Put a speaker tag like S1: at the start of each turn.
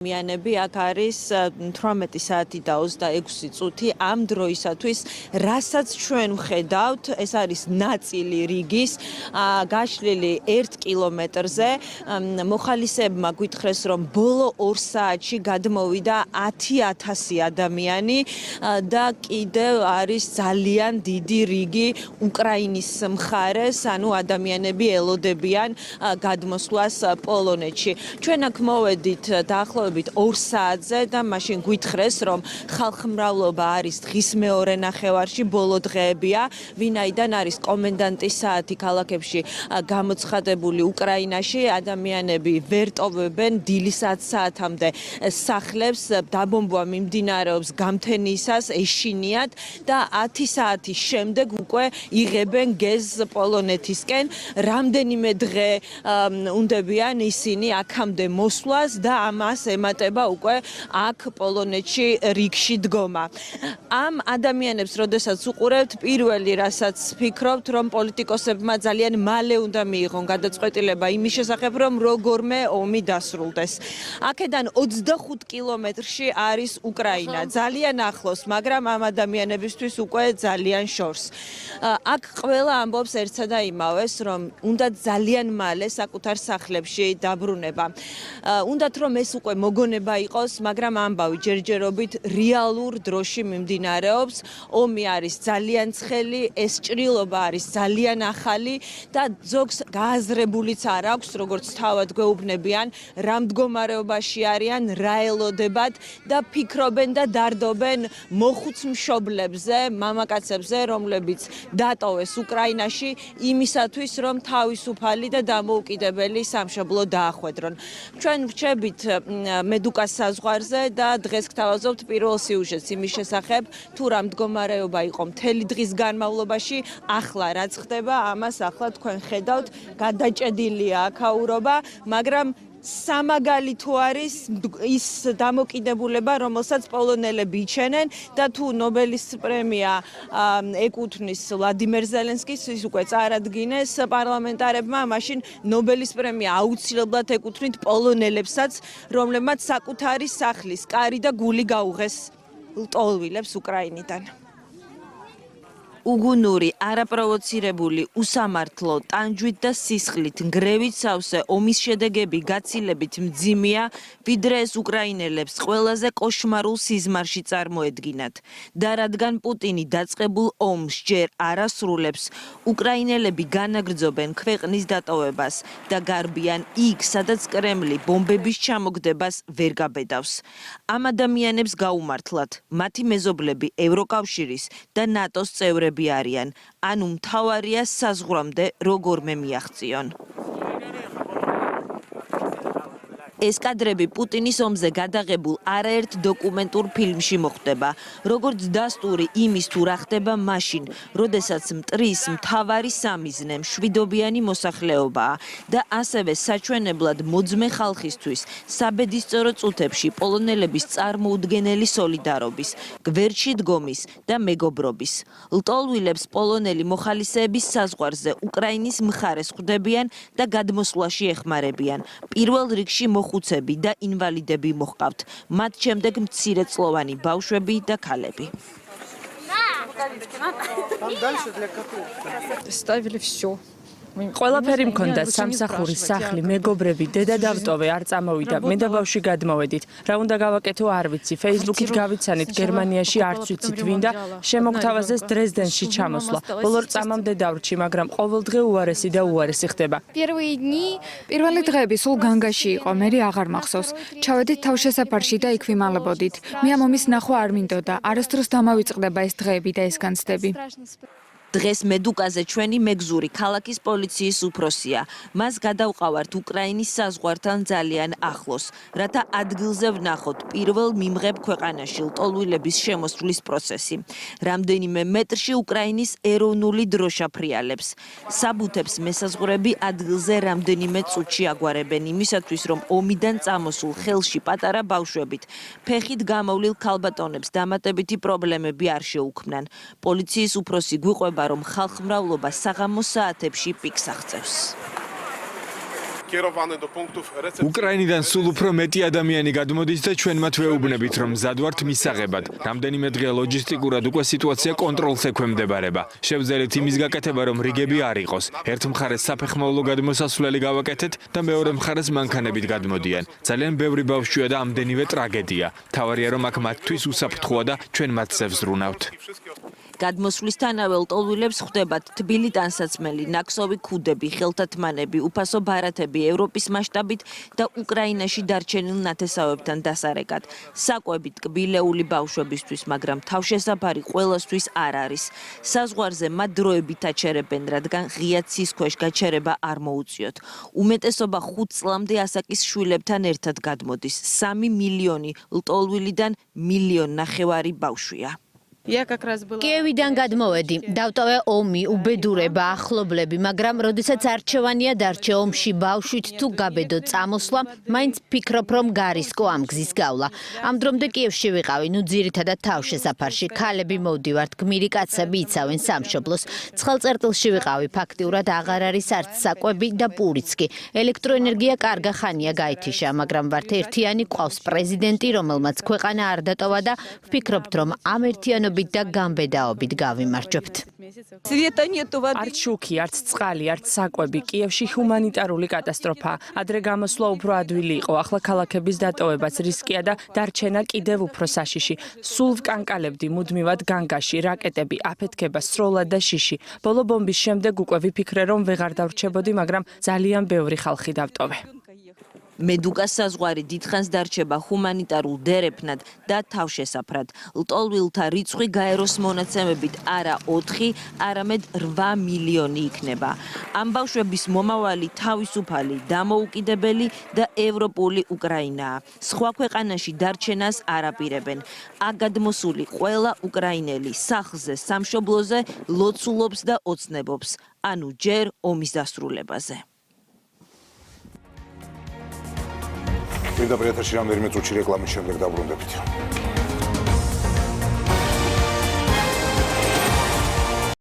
S1: მიანები აქ არის 18 საათი და 26 წუთი ამ დროისათვის, რასაც ჩვენ ვხედავთ, ეს არის ნაწილი რიგის გაშლილი 1 კილომეტრზე. მოხალისეებმა გვითხრეს, რომ ბოლო 2 საათში გადმოვიდა 10,000 ადამიანი და კიდევ არის ძალიან დიდი რიგი უკრაინის მხარეს, ანუ ადამიანები ელოდებიან გადმოსვლას პოლონეთში. ჩვენ აქ მოვედით დაახლოებით 2 საათზე და მაშინ გვითხრეს, რომ ხალხმრავლობა არის დღის მეორე ნახევარში, ბოლო დღეებია, ვინაიდან არის კომენდანტის საათი ქალაქებში გამოცხადებული უკრაინაში, ადამიანები ვერ ტოვებენ დილის 10 საათამდე სახლებს, დაბომბვა მიმდინარეობს გამთენისას, ეშინიათ და 10 საათის შემდეგ უკვე იღებენ გეზს პოლონეთისკენ. რამდენიმე დღე უნდებიან ისინი აქამდე მოსვლას და ამას ემატება უკვე აქ პოლონეთში რიგში დგომა. ამ ადამიანებს, როდესაც უყურებთ, პირველი რასაც ფიქრობთ, რომ პოლიტიკოსებმა ძალიან მალე უნდა მიიღონ გადაწყვეტილება იმის შესახებ, რომ როგორმე ომი დასრულდეს. აქედან 25 კილომეტრში არის უკრაინა, ძალიან ახლოს, მაგრამ ამ ადამიანებისთვის უკვე ძალიან შორს. აქ ყველა ამბობს ერთსა და იმავეს, რომ უნდა ძალიან მალე საკუთარ სახლებში დაბრუნება. უნდათ რომ ეს უკვე მოგონება იყოს, მაგრამ ამბავი ჯერჯერობით რეალურ დროში მიმდინარეობს. ომი არის ძალიან ცხელი, ეს ჭრილობა არის ძალიან ახალი და ზოგს გააზრებულიც არ აქვს, როგორც თავად გვეუბნებიან, რა მდგომარეობაში არიან, რა ელოდებათ და ფიქრობენ და დარდობენ მოხუც მშობლებზე, მამაკაცებზე, რომლებიც დატოვეს უკრაინაში იმისათვის, რომ თავისუფალი და დამოუკიდებელი სამშობლო დაახვედრონ. ჩვენ ვრჩებით მედუკას საზღვარზე და დღეს გთავაზობთ პირველ სიუჟეტს იმის შესახებ, თუ რა მდგომარეობა იყო მთელი დღის განმავლობაში, ახლა რაც ხდება, ამას ახლა თქვენ ხედავთ, გადაჭედილია აქაურობა, მაგრამ სამაგალითო არის ის დამოკიდებულება, რომელსაც პოლონელები იჩენენ და თუ ნობელის პრემია ეკუთვნის ვლადიმერ ზელენსკის, ის უკვე წარადგინეს პარლამენტარებმა, მაშინ ნობელის პრემია აუცილებლად ეკუთვნით პოლონელებსაც, რომლებმაც საკუთარი სახლის კარი და გული გაუღეს ლტოლვილებს უკრაინიდან. უგუნური, არაპროვოცირებული, უსამართლო, ტანჯვით და სისხლით, ნგრევით სავსე ომის შედეგები გაცილებით მძიმეა, ვიდრე ეს უკრაინელებს ყველაზე კოშმარულ სიზმარში წარმოედგინათ. და რადგან პუტინი დაწყებულ ომს ჯერ არ ასრულებს, უკრაინელები განაგრძობენ ქვეყნის დატოვებას და გარბიან იქ, სადაც კრემლი ბომბების ჩამოგდებას ვერ გაბედავს. ამ ადამიანებს გაუმართლათ, მათი მეზობლები ევროკავშირის და ნატოს წევრები არიან, ანუ მთავარია საზღვრამდე როგორმე მიაღწიონ. ეს კადრები პუტინის ომზე გადაღებულ არაერთ დოკუმენტურ ფილმში მოხდება, როგორც დასტური იმის თუ რა ხდება მაშინ, როდესაც მტრის მთავარი სამიზნე მშვიდობიანი მოსახლეობაა და ასევე საჩვენებლად მოძმე ხალხისთვის საბედისწერო წუთებში პოლონელების წარმოუდგენელი სოლიდარობის, გვერდში დგომის და მეგობრობის. ლტოლვილებს პოლონელი მოხალისეების საზღვარზე უკრაინის მხარეს ხვდებიან და გადმოსვლაში ეხმარებიან. პირველ რიგში ხუცები და ინვალიდები მოჰყავთ, მათ შემდეგ მცირეწლოვანი ბავშვები და ქალები.
S2: ყველაფერი მქონდა, სამსახური, სახლი, მეგობრები, დედა დავტოვე, არ წამოვიდა, მე და ბავშვი გადმოვედით. რა უნდა გავაკეთო, არ ვიცი, Facebook-ით გავიცანით, გერმანიაში არც ვიცით ვინ და შემოგთავაზეს დრეზდენში ჩამოსვლა. ბოლო წამამდე დავრჩი, მაგრამ ყოველდღე უარესი და უარესი ხდება.
S3: პირველი დღეები სულ განგაში იყო, მე აღარ მახსოვს. ჩავედით თავშესაფარში და იქ ვიმალებოდით. მე ამ ომის ნახვა არ მინდოდა, არასდროს დამავიწყდება ეს დღეები და ეს განცდები.
S1: დღეს მედუკაზე ჩვენი მეგზური ქალაქის პოლიციის უფროსია. მას გადავყავართ უკრაინის საზღვართან ძალიან ახლოს, რათა ადგილზე ვნახოთ პირველ მიმღებ ქვეყანაში ლტოლვილების შემოსვლის პროცესი. რამდენიმე მეტრში უკრაინის ეროვნული დროშა ფრიალებს. საბუთებს მესაზღვრები ადგილზე რამდენიმე წუთში აგვარებენ იმისათვის, რომ ომიდან წამოსულ ხელში პატარა ბავშვებით ფეხით გამოვლილ ქალბატონებს დამატებითი პრობლემები არ შეუქმნან. პოლიციის უფროსი გვიყვება, რომ ხალხმრავლობა საღამოს საათებში პიკს აღწევს.
S4: უკრაინიდან სულ უფრო მეტი ადამიანი გადმოდის და ჩვენ მათ ვეუბნებით, რომ მზად ვართ მისაღებად. რამდენიმე დღე ლოჯისტიკურად უკვე სიტუაცია კონტროლს ექვემდებარება. შევძელით იმის გაკეთება, რომ რიგები არ იყოს. ერთ მხარეს საფეხმავლო გადმოსასვლელი გავაკეთეთ და მეორე მხარეს მანქანებით გადმოდიან. ძალიან ბევრი ბავშვია და ამდენივე ტრაგედია. თავარია რომ აქ მათთვის უსაფრთხოა და ჩვენ მათზე ვზრუნავთ.
S1: გადმოსვლისთანავე ლტოლვილებს ხვდებათ თბილი ტანსაცმელი, ნაკსოვი ქუდები, ხელთათმანები, უფასო ბარათები ევროპის მასშტაბით და უკრაინაში დარჩენილ ნათესავებთან დასარეკად. საკვები ტკბილეული ბავშვებისთვის, მაგრამ თავშესაფარი ყველასთვის არ არის. საზღვარზე მათ დროებით აჩერებენ, რადგან ღია ცის ქვეშ გაჩერება არ მოუწიოთ. უმეტესობა 5 წლამდე ასაკის შვილებთან ერთად გადმოდის. 3 მილიონი ლტოლვილიდან 1,5 მილიონი ბავშვია.
S5: კიევიდან გადმოვედი, დავტოვე ომი, უბედურება, ახლობლები, მაგრამ როდესაც არჩევანია დარჩე ომში ბავშვით თუ გაბედო წამოსვლა, მაინც ფიქრობ, რომ გარისკო ამ გზის გავლა. ამ დრომდე კიევში ვიყავი, ნუ ძირითადად თავშესაფარში, ქალები მოვდივართ, გმირი კაცები იცავენ სამშობლოს. ცხელწერტილში ვიყავი, ფაქტიურად აღარ არის არც საკვები და პურიც კი. ელექტროენერგია კარგა ხანია გაითიშა, მაგრამ ვართ ერთიანი, ყავს პრეზიდენტი, რომელმაც ქვეყანა არ დატოვა და ვფიქრობთ, რომ ამ ერთიანობით და გამბედაობით გავიმარჯვებთ.
S2: არც შუქი, არც წყალი, არც საკვები, კიევში ჰუმანიტარული კატასტროფაა. ადრე გამოსვლა უფრო ადვილი იყო, ახლა ქალაქების დატოვებაც რისკია და დარჩენა კიდევ უფრო საშიში. სულ ვკანკალებდი მუდმივად განგაში, რაკეტები, აფეთქება, სროლა და შიში. ბოლო ბომბის შემდეგ უკვე ვიფიქრე, რომ ვეღარ დავრჩებოდი, მაგრამ ძალიან ბევრი ხალხი დავტოვე.
S1: მედუკას საზღვარი დიდხანს დარჩება ჰუმანიტარულ დერეფნად და თავშესაფრად. ლტოლვილთა რიცხვი გაეროს მონაცემებით არა 4, არამედ 8 მილიონი იქნება. ამ ბავშვების მომავალი თავისუფალი, დამოუკიდებელი და ევროპული უკრაინაა. სხვა ქვეყანაში დარჩენას არ აპირებენ. აქ გადმოსული ყველა უკრაინელი სახლზე, სამშობლოზე ლოცულობს და ოცნებობს, ანუ ჯერ ომის დასრულებაზე.
S6: პირდაპირ ეთერში რამდენიმე წუთში რეკლამის შემდეგ დაბრუნდებით.